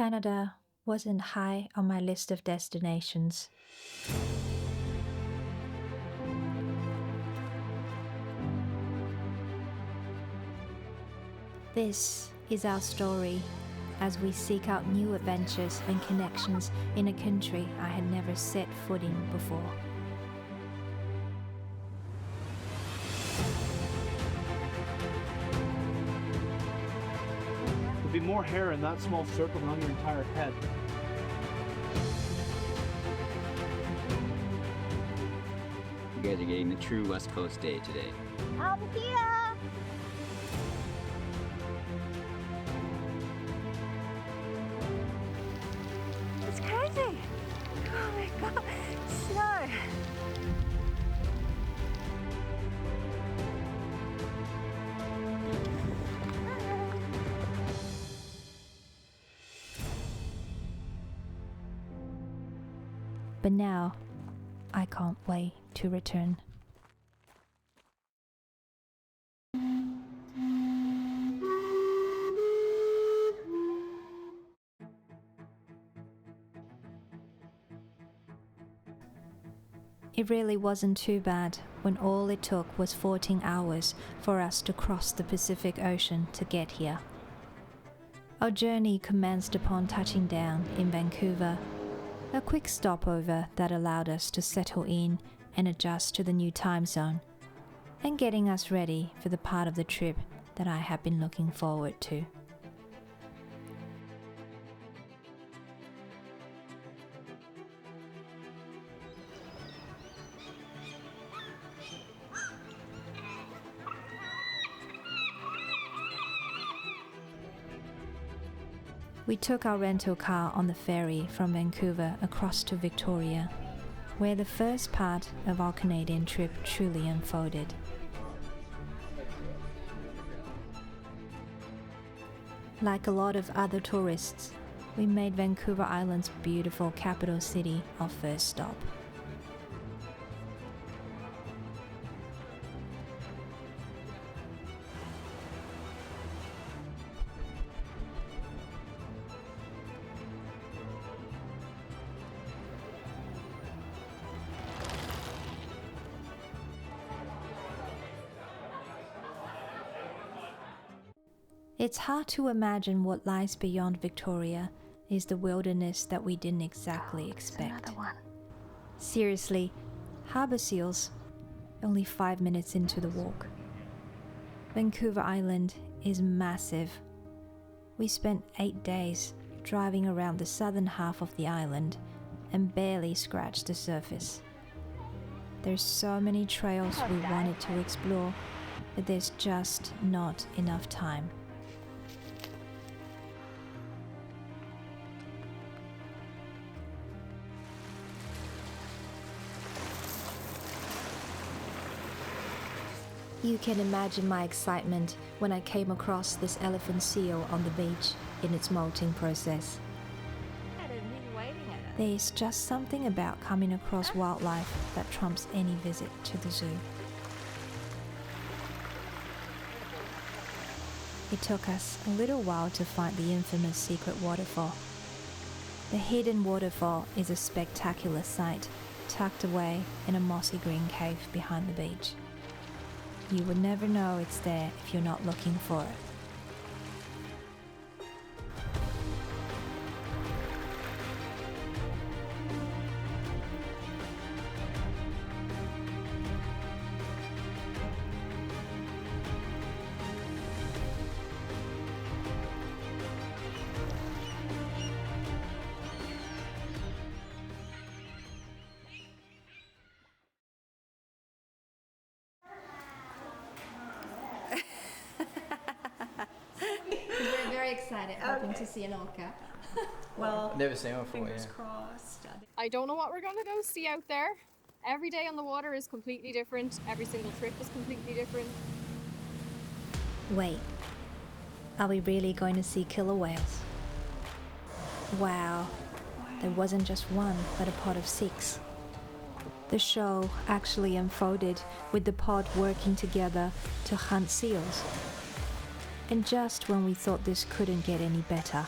Canada wasn't high on my list of destinations. This is our story as we seek out new adventures and connections in a country I had never set foot in before. There'll be more hair in that small circle than on your entire head. You guys are getting the true West Coast day today. I'm here! It's crazy! Oh my god, snow! But now, I can't wait to return. It really wasn't too bad when all it took was 14 hours for us to cross the Pacific Ocean to get here. Our journey commenced upon touching down in Vancouver, a quick stopover that allowed us to settle in and adjust to the new time zone, and getting us ready for the part of the trip that I have been looking forward to. We took our rental car on the ferry from Vancouver across to Victoria, where the first part of our Canadian trip truly unfolded. Like a lot of other tourists, we made Vancouver Island's beautiful capital city our first stop. It's hard to imagine what lies beyond Victoria is the wilderness that we didn't exactly expect. Another one. Seriously, harbour seals, only 5 minutes into the walk. Vancouver Island is massive. We spent 8 days driving around the southern half of the island and barely scratched the surface. There's so many trails we wanted to explore, but there's just not enough time. You can imagine my excitement when I came across this elephant seal on the beach in its molting process. There's just something about coming across wildlife that trumps any visit to the zoo. It took us a little while to find the infamous secret waterfall. The hidden waterfall is a spectacular sight tucked away in a mossy green cave behind the beach. You would never know it's there if you're not looking for it. We're very excited, hoping to see an orca. Well, Never seen one before, fingers yeah. crossed. I don't know what we're going to go see out there. Every day on the water is completely different. Every single trip is completely different. Wait, are we really going to see killer whales? Wow, there wasn't just one, but a pod of 6. The show actually unfolded with the pod working together to hunt seals. And just when we thought this couldn't get any better,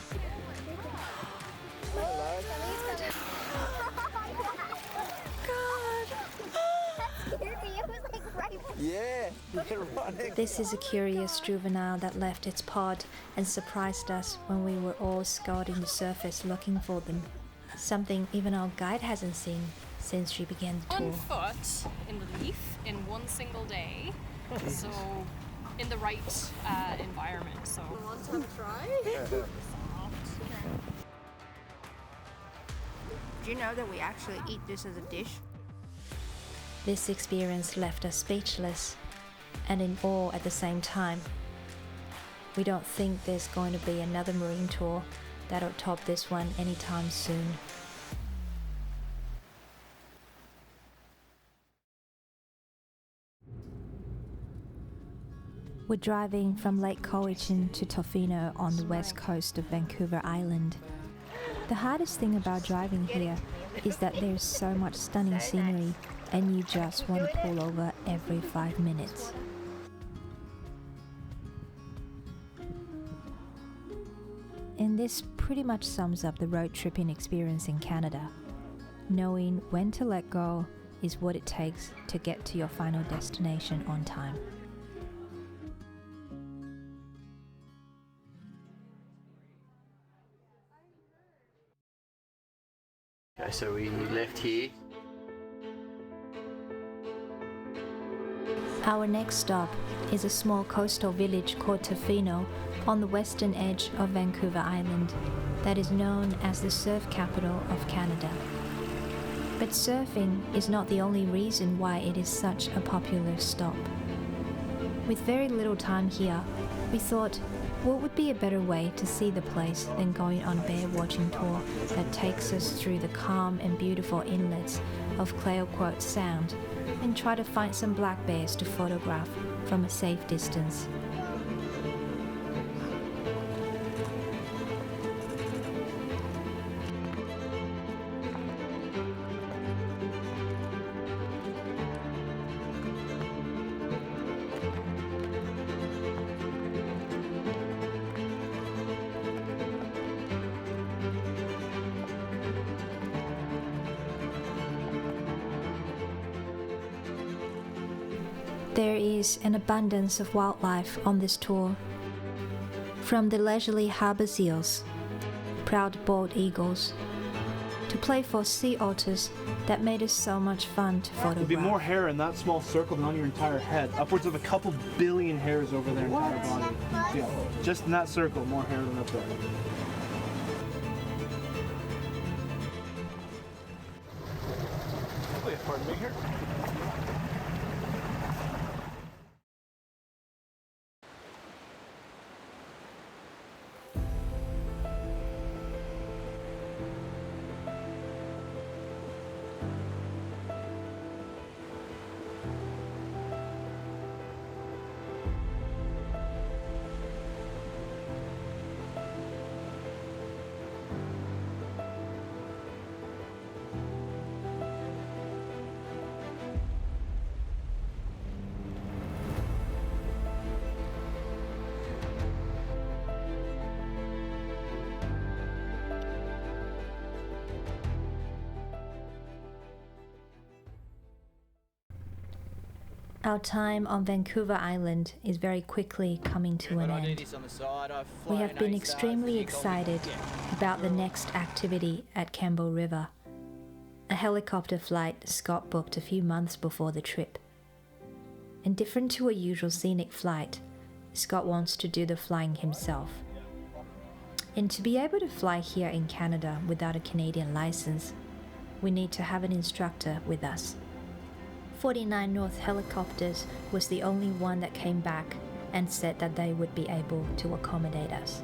Yeah, they're running. This is a curious juvenile that left its pod and surprised us when we were all scouting the surface looking for them. Something even our guide hasn't seen since she began the tour. 1 foot in the leaf in one single day. So in the right environment. So want to try? Do you know that we actually eat this as a dish? This experience left us speechless and in awe at the same time. We don't think there's going to be another marine tour that'll top this one anytime soon. We're driving from Lake Cowichan to Tofino on the west coast of Vancouver Island. The hardest thing about driving here is that there's so much stunning scenery and you just want to pull over every 5 minutes. And this pretty much sums up the road tripping experience in Canada. Knowing when to let go is what it takes to get to your final destination on time. Okay, so we left here. Our next stop is a small coastal village called Tofino on the western edge of Vancouver Island that is known as the surf capital of Canada. But surfing is not the only reason why it is such a popular stop. With very little time here, we thought, what would be a better way to see the place than going on a bear watching tour that takes us through the calm and beautiful inlets of Clayoquot Sound and try to find some black bears to photograph from a safe distance. There is an abundance of wildlife on this tour. From the leisurely harbour seals, proud bald eagles, to playful sea otters that made us so much fun to photograph. There'd be more hair in that small circle than on your entire head. Upwards of a couple billion hairs over their entire body. Yeah, just in that circle, more hair than up there. Wait, pardon me here. Our time on Vancouver Island is very quickly coming to an end. We have been extremely excited about the next activity at Campbell River, a helicopter flight Scott booked a few months before the trip. And different to a usual scenic flight, Scott wants to do the flying himself. And to be able to fly here in Canada without a Canadian license, we need to have an instructor with us. 49 North Helicopters was the only one that came back and said that they would be able to accommodate us.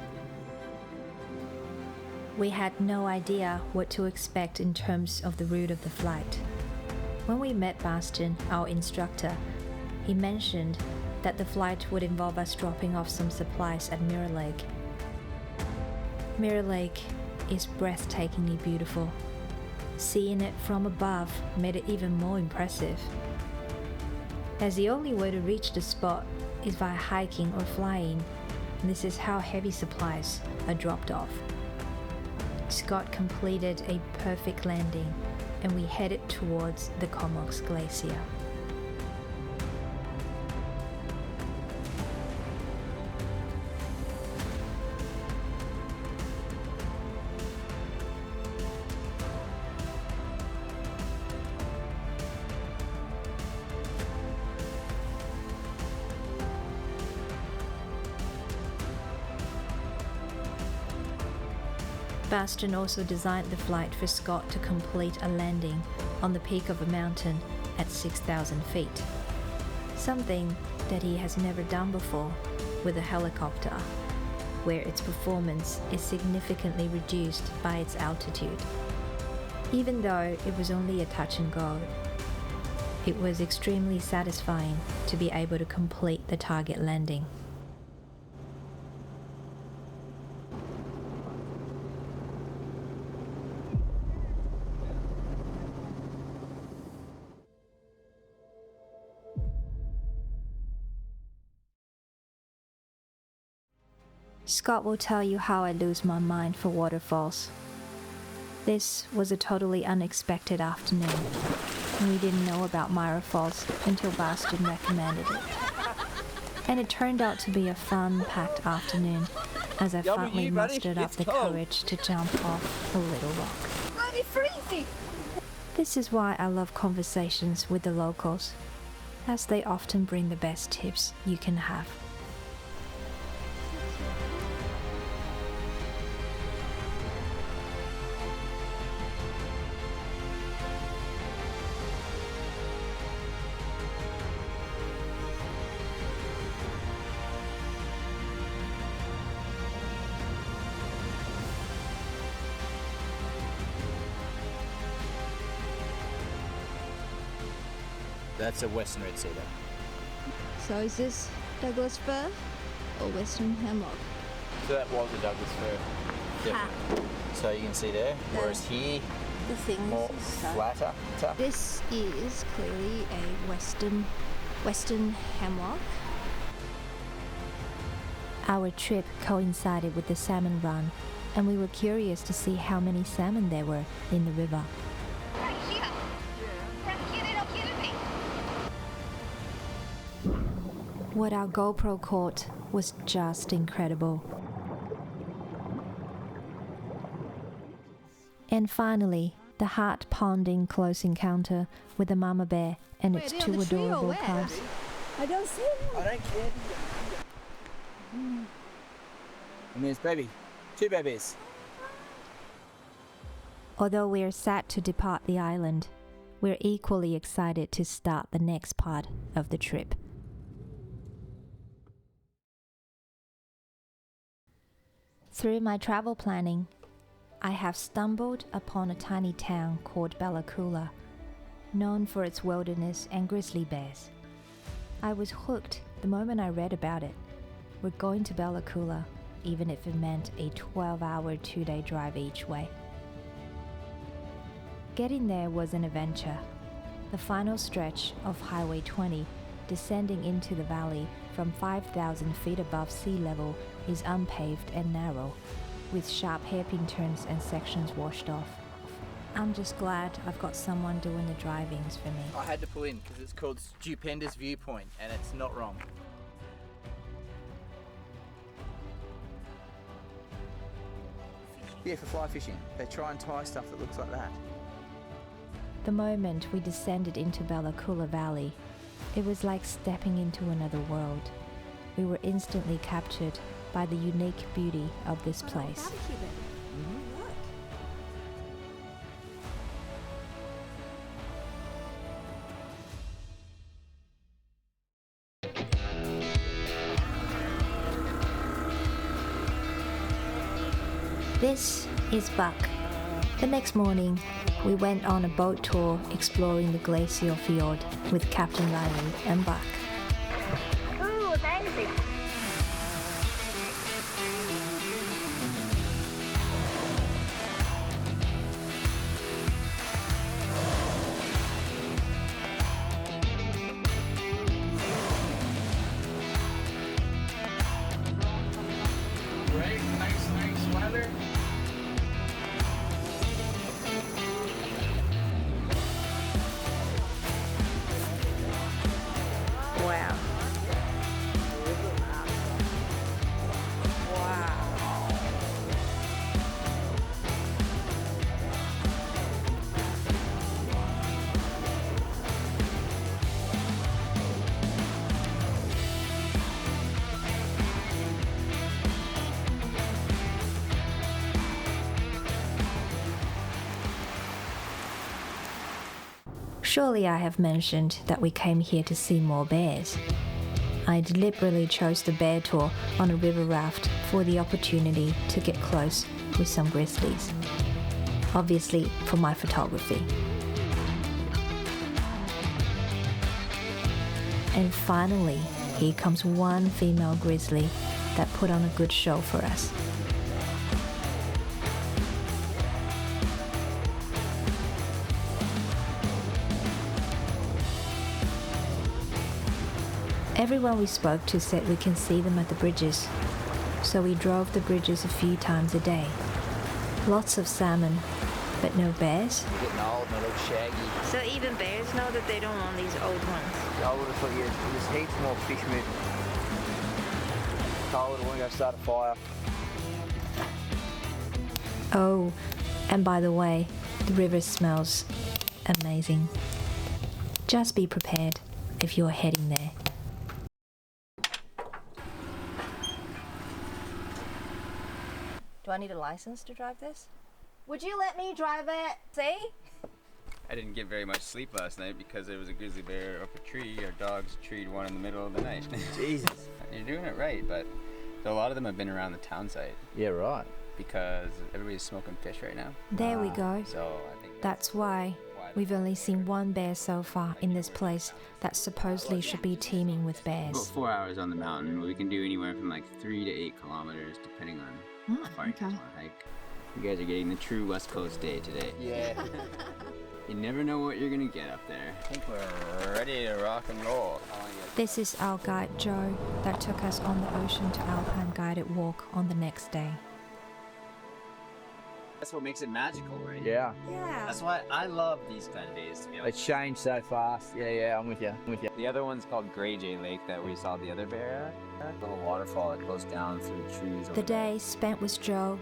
We had no idea what to expect in terms of the route of the flight. When we met Bastian, our instructor, he mentioned that the flight would involve us dropping off some supplies at Mirror Lake. Mirror Lake is breathtakingly beautiful. Seeing it from above made it even more impressive, as the only way to reach the spot is by hiking or flying. This is how heavy supplies are dropped off. Scott completed a perfect landing and we headed towards the Comox Glacier. Bastion also designed the flight for Scott to complete a landing on the peak of a mountain at 6,000 feet, something that he has never done before with a helicopter, where its performance is significantly reduced by its altitude. Even though it was only a touch and go, it was extremely satisfying to be able to complete the target landing. Scott will tell you how I lose my mind for waterfalls. This was a totally unexpected afternoon, and we didn't know about Myra Falls until Bastion recommended it. And it turned out to be a fun, packed afternoon as I finally mustered up the courage to jump off a little rock. Bloody freezing! This is why I love conversations with the locals, as they often bring the best tips you can have. That's a western red cedar. So is this Douglas fir or western hemlock? So that was a Douglas fir. Definitely. So you can see there, whereas here, The thing more is flatter. this is clearly a western hemlock. Our trip coincided with the salmon run, and we were curious to see how many salmon there were in the river. Right here. From here, little kitty. What our GoPro caught was just incredible. And finally, the heart-pounding close encounter with a mama bear and its Wait, are they on two the tree or adorable where? cubs. I don't see them. I don't care. And there's baby. Two babies. Although we're sad to depart the island, we're equally excited to start the next part of the trip. Through my travel planning, I have stumbled upon a tiny town called Bella Coola, known for its wilderness and grizzly bears. I was hooked the moment I read about it. We're going to Bella Coola, even if it meant a 12-hour, 2-day drive each way. Getting there was an adventure. The final stretch of Highway 20, descending into the valley from 5,000 feet above sea level, is unpaved and narrow, with sharp hairpin turns and sections washed off. I'm just glad I've got someone doing the drivings for me. I had to pull in because it's called Stupendous Viewpoint and it's not wrong. Yeah, for fly fishing. They try and tie stuff that looks like that. The moment we descended into Bella Coola Valley, it was like stepping into another world. We were instantly captured by the unique beauty of this place. This is Buck. The next morning, we went on a boat tour exploring the glacial fjord with Captain Riley and Buck. Ooh, thanks. Great, nice weather. Surely I have mentioned that we came here to see more bears. I deliberately chose the bear tour on a river raft for the opportunity to get close with some grizzlies. Obviously for my photography. And finally, here comes one female grizzly that put on a good show for us. Everyone we spoke to said we can see them at the bridges, so we drove the bridges a few times a day. Lots of salmon, but no bears. They're getting old and they look shaggy. So even bears know that they don't want these old ones. I would have thought there's heaps more fish moving. I would want to go start a fire. Oh, and by the way, the river smells amazing. Just be prepared if you're heading there. Do I need a license to drive this? Would you let me drive it? See? I didn't get very much sleep last night because there was a grizzly bear up a tree. Our dogs treed one in the middle of the night. Jesus. You're doing it right, but a lot of them have been around the town site Yeah, right. because everybody's smoking fish right now. There we go. So I think That's why we've only seen one bear so far in this place that supposedly should be teeming with about bears. 4 hours on the mountain. We can do anywhere from like 3 to 8 kilometers depending on how far you guys want to hike. You guys are getting the true West Coast day today. Yeah. You never know what you're gonna get up there. I think we're ready to rock and roll. This is our guide Joe that took us on the ocean to Alpine guided walk on the next day. That's what makes it magical, right? Yeah. Yeah. That's why I love these kind of days. To be It's changed so fast. Yeah, I'm with you. The other one's called Grey Jay Lake that we saw the other bear at. A little waterfall that goes down through the trees. The day spent with Joe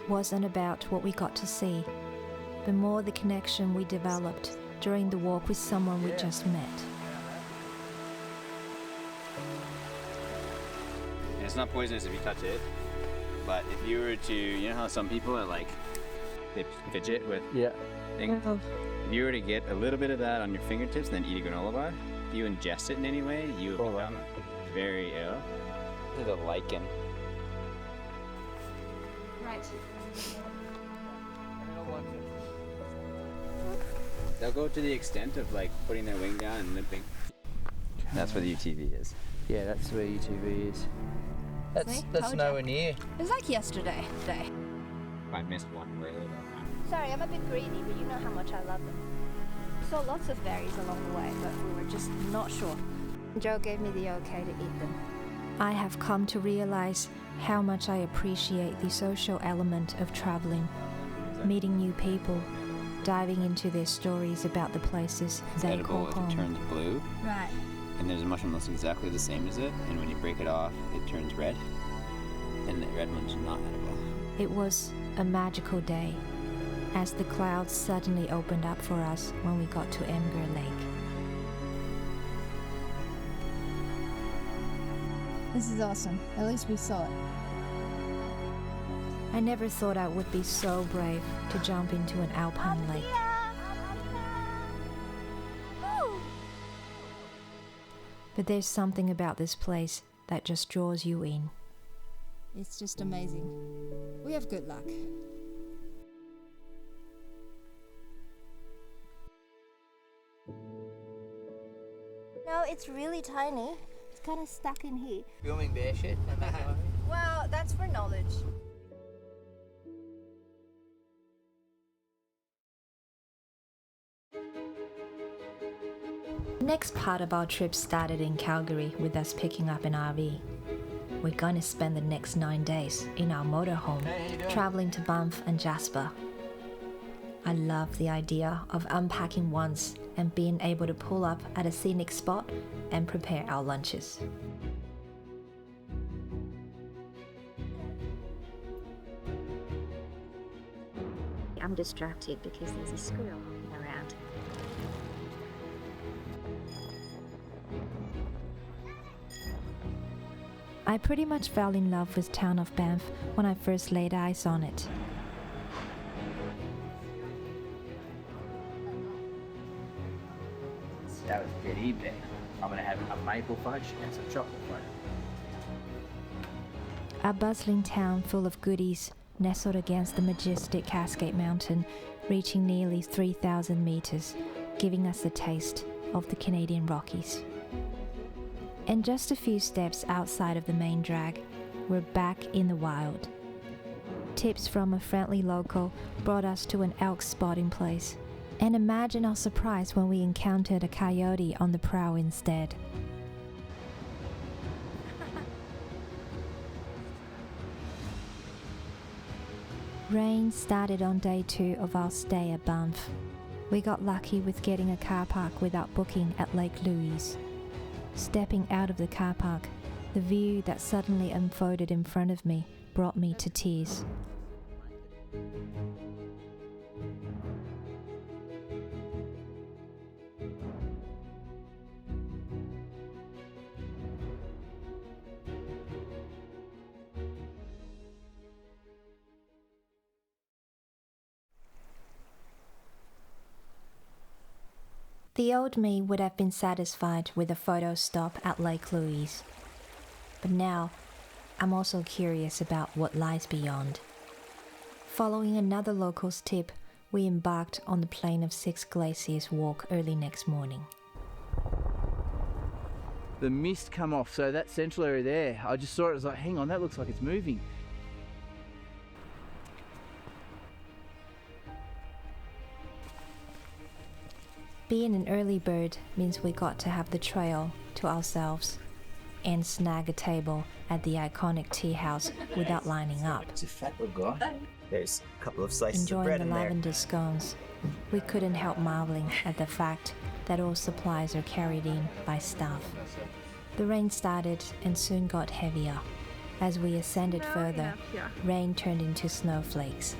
wasn't about what we got to see, but more the connection we developed during the walk with someone we just met. And it's not poisonous if you touch it, but if you were to, you know how some people are like, they fidget with things? If you were to get a little bit of that on your fingertips and then eat a granola bar, if you ingest it in any way, you will become very ill. This is a lichen. Right. They'll go to the extent of like putting their wing down and limping. That's where the UTV is. Yeah, that's where UTV is. See? That's Told nowhere ya. near. It was like yesterday. I missed one whale though. Sorry, I'm a bit greedy, but you know how much I love them. Saw lots of berries along the way, but we were just not sure. Joe gave me the okay to eat them. I have come to realize how much I appreciate the social element of traveling, meeting new people, diving into their stories about the places It's they edible call if home. it turns blue. Right. And there's a mushroom that's exactly the same as it, and when you break it off, it turns red. And the red one's not edible. It was a magical day, as the clouds suddenly opened up for us when we got to Emger Lake. This is awesome. At least we saw it. I never thought I would be so brave to jump into an alpine lake. But there's something about this place that just draws you in. It's just amazing. We have good luck. No, it's really tiny. It's kind of stuck in here. Filming bear shit. Well, that's for knowledge. The next part of our trip started in Calgary with us picking up an RV. We're going to spend the next 9 days in our motorhome, traveling to Banff and Jasper. I love the idea of unpacking once and being able to pull up at a scenic spot and prepare our lunches. I'm distracted because there's a squirrel hopping around. I pretty much fell in love with town of Banff when I first laid eyes on it. that was good evening. I'm gonna have a maple fudge and some chocolate fudge. A bustling town full of goodies nestled against the majestic Cascade Mountain, reaching nearly 3,000 meters, giving us a taste of the Canadian Rockies. And just a few steps outside of the main drag, we're back in the wild. Tips from a friendly local brought us to an elk spotting place, and imagine our surprise when we encountered a coyote on the prow instead. Rain started on day 2 of our stay at Banff. We got lucky with getting a car park without booking at Lake Louise. Stepping out of the car park, the view that suddenly unfolded in front of me brought me to tears. The old me would have been satisfied with a photo stop at Lake Louise. But now, I'm also curious about what lies beyond. Following another local's tip, we embarked on the Plain of Six Glaciers walk early next morning. The mist come off, so that central area there, I just saw it, I was like, hang on, that looks like it's moving. Being an early bird means we got to have the trail to ourselves and snag a table at the iconic tea house without lining up. It's a fat little guy. There's a couple of slices of bread Enjoying in the there. lavender scones, we couldn't help marveling at the fact that all supplies are carried in by staff. The rain started and soon got heavier. As we ascended further, rain turned into snowflakes.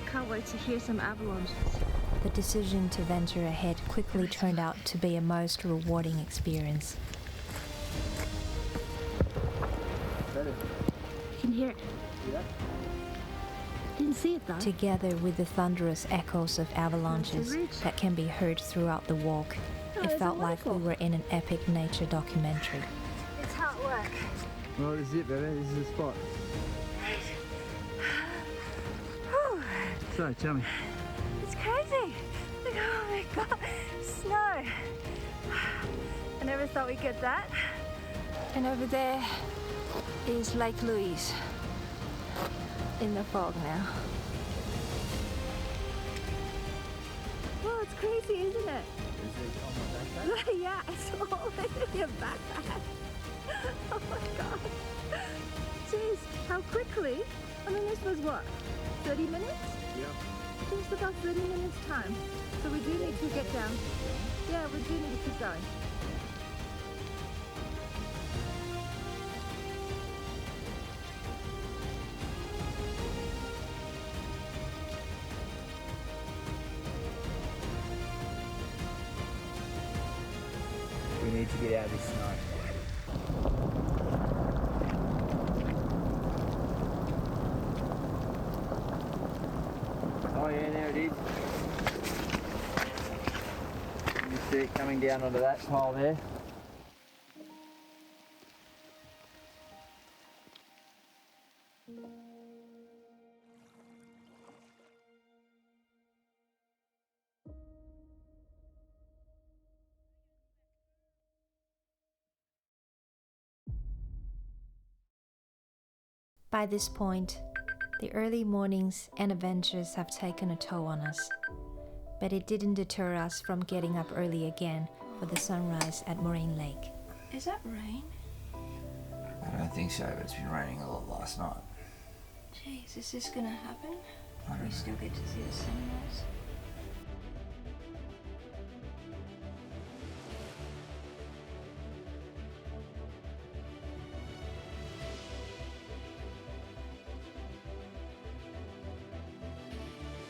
Can't wait to hear some avalanches. The decision to venture ahead quickly turned out to be a most rewarding experience. You can hear it. Yeah. Didn't see it though. Together with the thunderous echoes of avalanches that can be heard throughout the walk, it felt like we were in an epic nature documentary. It's hard work. Well, this is it, baby. This is the spot. So, tell me. It's crazy. Look, oh my god, snow. I never thought we'd get that. And over there is Lake Louise in the fog now. Well, it's crazy, isn't it? Yeah, I saw it in your backpack. Oh my god. Jeez, how quickly? I mean, this was what, 30 minutes? Yeah. Just about 30 minutes time. So we do need to get down. Yeah, we do need to keep going. We need to get out of this snow. Oh yeah, there it is. You see it coming down onto that pile there. By this point, the early mornings and adventures have taken a toll on us, but it didn't deter us from getting up early again for the sunrise at Moraine Lake. Is that rain? I don't think so, but it's been raining a lot last night. Jeez, is this gonna happen? I don't We know. still get to see the sunrise.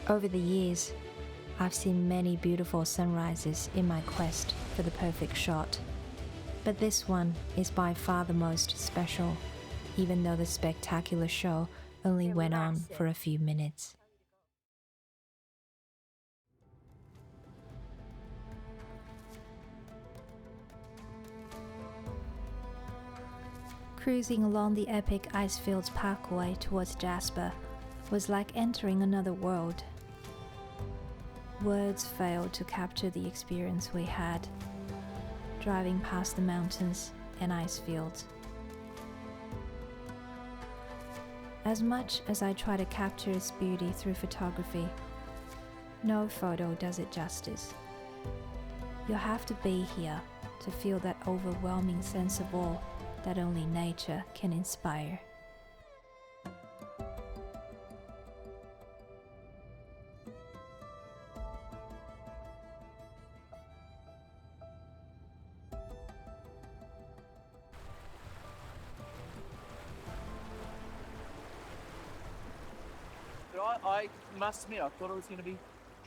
Over the years, I've seen many beautiful sunrises in my quest for the perfect shot, but this one is by far the most special, even though the spectacular show only went on for a few minutes. Cruising along the epic Icefields Parkway towards Jasper was like entering another world. Words failed to capture the experience we had, driving past the mountains and ice fields. As much as I try to capture its beauty through photography, no photo does it justice. You'll have to be here to feel that overwhelming sense of awe that only nature can inspire. But I must admit, I thought it was going to be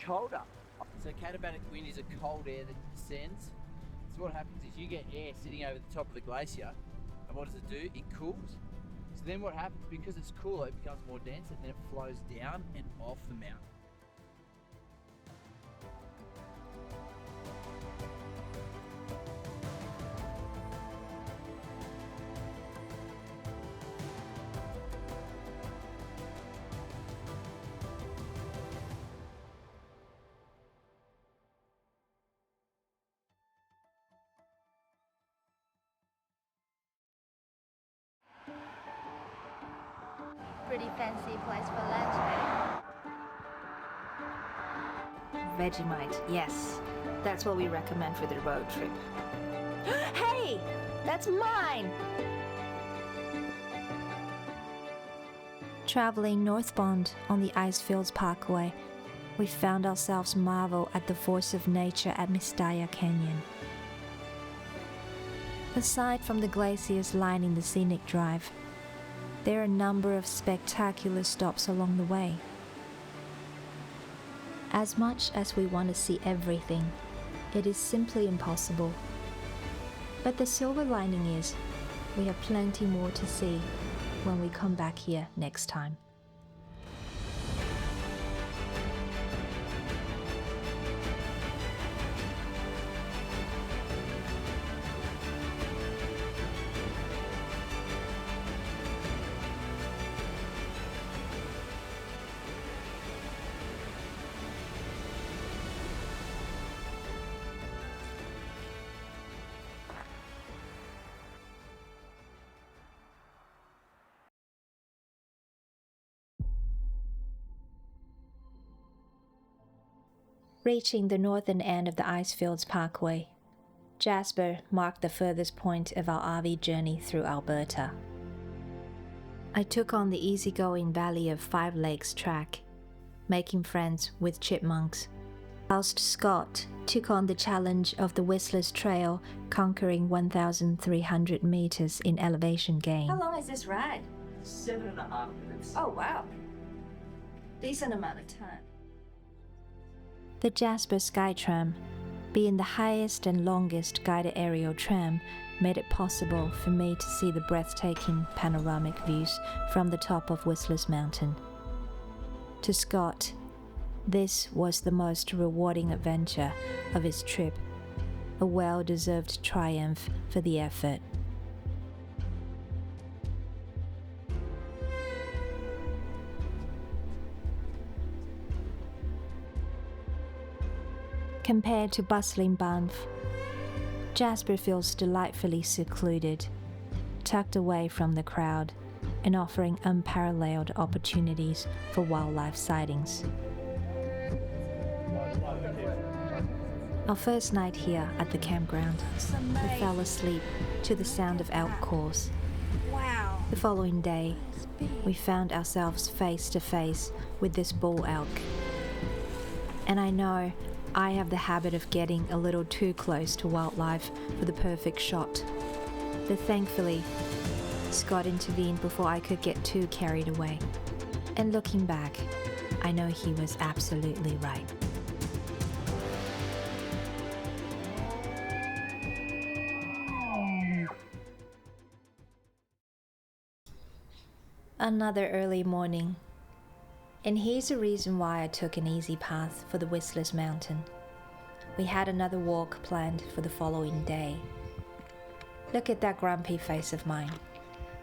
colder. So katabatic wind is a cold air that descends. So what happens is you get air sitting over the top of the glacier, and what does it do? It cools. So then what happens, because it's cooler, it becomes more dense, and then it flows down and off the mountain. Pretty fancy place for lunch, Vegemite, yes. That's what we recommend for the road trip. Hey! That's mine! Traveling northbound on the Icefields Parkway, we found ourselves marvel at the force of nature at Mistaya Canyon. Aside from the glaciers lining the scenic drive, there are a number of spectacular stops along the way. As much as we want to see everything, it is simply impossible. But the silver lining is, we have plenty more to see when we come back here next time. Reaching the northern end of the Icefields Parkway, Jasper marked the furthest point of our RV journey through Alberta. I took on the easygoing Valley of Five Lakes track, making friends with chipmunks, whilst Scott took on the challenge of the Whistler's Trail, conquering 1,300 meters in elevation gain. How long is this ride? 7.5 minutes. Oh, wow. Decent amount of time. The Jasper Skytram, being the highest and longest guided aerial tram, made it possible for me to see the breathtaking panoramic views from the top of Whistler's Mountain. To Scott, this was the most rewarding adventure of his trip, a well-deserved triumph for the effort. Compared to bustling Banff, Jasper feels delightfully secluded, tucked away from the crowd and offering unparalleled opportunities for wildlife sightings. Our first night here at the campground, we fell asleep to the sound of elk calls. Wow. The following day, we found ourselves face to face with this bull elk. And I know I have the habit of getting a little too close to wildlife for the perfect shot. But thankfully, Scott intervened before I could get too carried away. And looking back, I know he was absolutely right. Another early morning. And here's the reason why I took an easy path for the Whistler's Mountain. We had another walk planned for the following day. Look at that grumpy face of mine.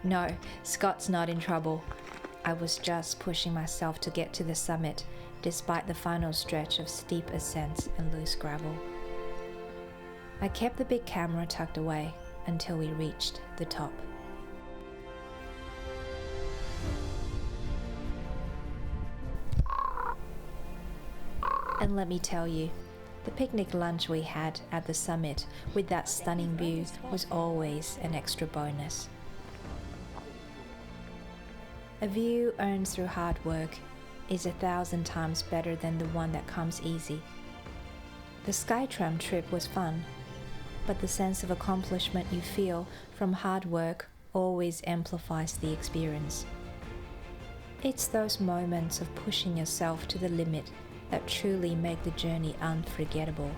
No, Scott's not in trouble. I was just pushing myself to get to the summit, despite the final stretch of steep ascents and loose gravel. I kept the big camera tucked away until we reached the top. And let me tell you, the picnic lunch we had at the summit with that stunning view was always an extra bonus. A view earned through hard work is 1,000 times better than the one that comes easy. The Skytram trip was fun, but the sense of accomplishment you feel from hard work always amplifies the experience. It's those moments of pushing yourself to the limit that truly make the journey unforgettable.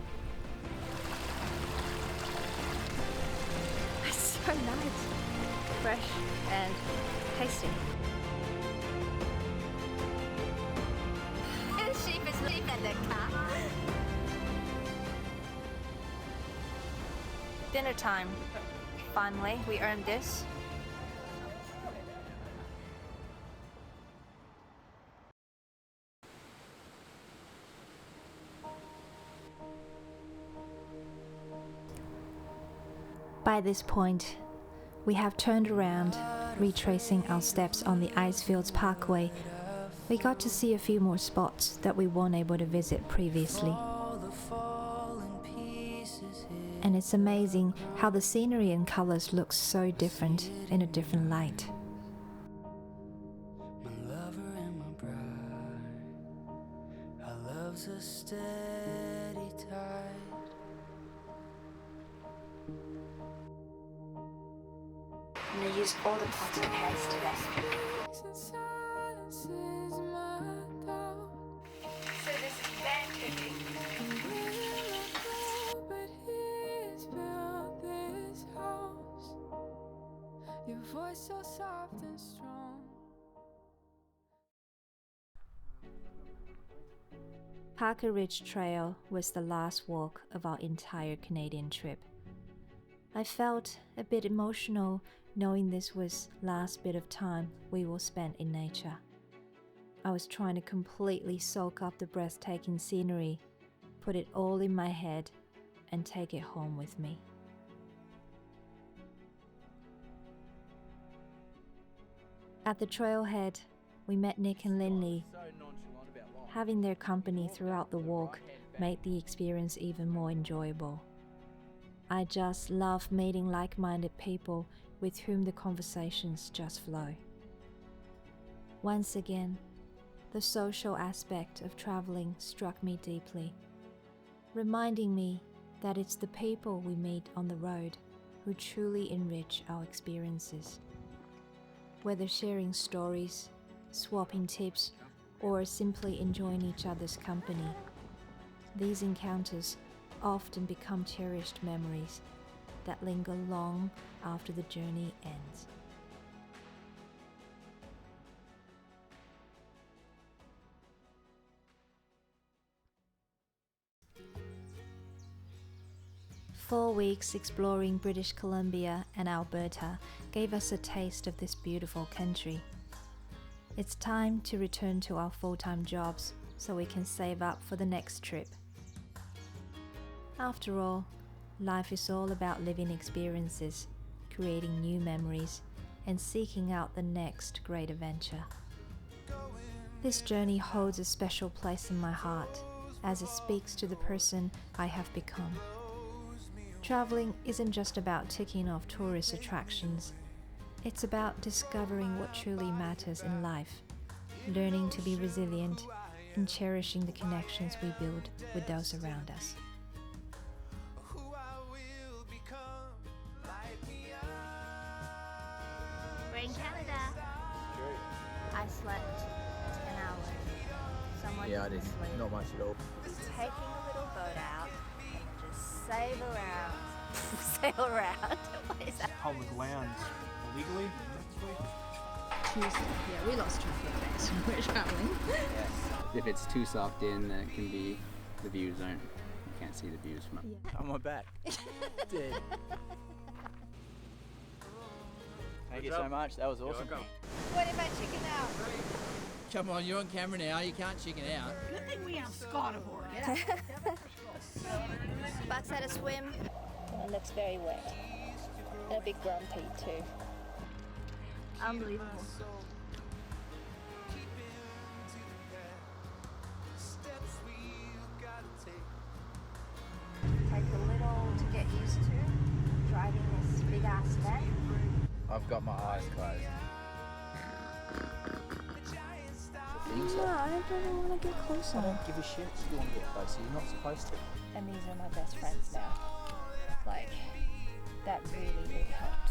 It's so nice, fresh and tasty. Sheep is leaving the car. Dinner time. Finally, we earned this. By this point, we have turned around, retracing our steps on the Icefields Parkway. We got to see a few more spots that we weren't able to visit previously. And it's amazing how the scenery and colors look so different in a different light. My lover and my bride, our love's a steady tide. I'm gonna use all the plastic heads today. So this is Vancouver. Your voice so soft and strong. Parker Ridge Trail was the last walk of our entire Canadian trip. I felt a bit emotional knowing this was last bit of time we will spend in nature. I was trying to completely soak up the breathtaking scenery, put it all in my head, and take it home with me. At the trailhead, we met Nick and Linley. Having their company throughout the walk made the experience even more enjoyable. I just love meeting like-minded people with whom the conversations just flow. Once again, the social aspect of traveling struck me deeply, reminding me that it's the people we meet on the road who truly enrich our experiences. Whether sharing stories, swapping tips, or simply enjoying each other's company, these encounters often become cherished memories that linger long after the journey ends. Four weeks exploring British Columbia and Alberta gave us a taste of this beautiful country. It's time to return to our full-time jobs so we can save up for the next trip. After all, life is all about living experiences, creating new memories, and seeking out the next great adventure. This journey holds a special place in my heart, as it speaks to the person I have become. Traveling isn't just about ticking off tourist attractions. It's about discovering what truly matters in life, learning to be resilient, and cherishing the connections we build with those around us. We're in Canada. I slept 10 hours. Someone Yeah, I didn't did. sleep. Not much at all. Taking a little boat out and just sail around. Sail around. What is that? Public lands illegally? Yeah, we lost track of days when we're traveling. Yes. If it's too soft in, then it can be, the views aren't, you can't see the views from it. On my back. Dead. Thank you so much. That was awesome. What if I chicken out? Come on, you're on camera now. You can't chicken out. Good thing we have Scott aboard. Buck's had a swim. It looks very wet. And a bit grumpy too. Unbelievable. Take a little to get used to driving this big ass van. I've got my eyes closed. No, I don't really want to get closer. I don't give a shit if you want to get closer. You're not supposed to. And these are my best friends now. Like, that really helped.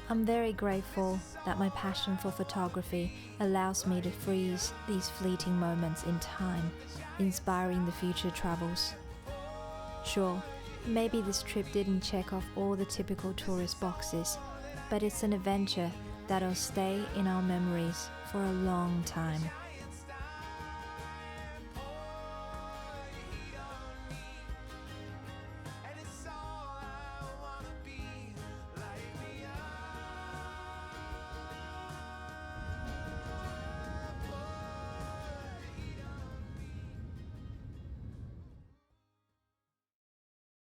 I'm very grateful that my passion for photography allows me to freeze these fleeting moments in time, inspiring the future travels. Sure, maybe this trip didn't check off all the typical tourist boxes, but it's an adventure that'll stay in our memories for a long time.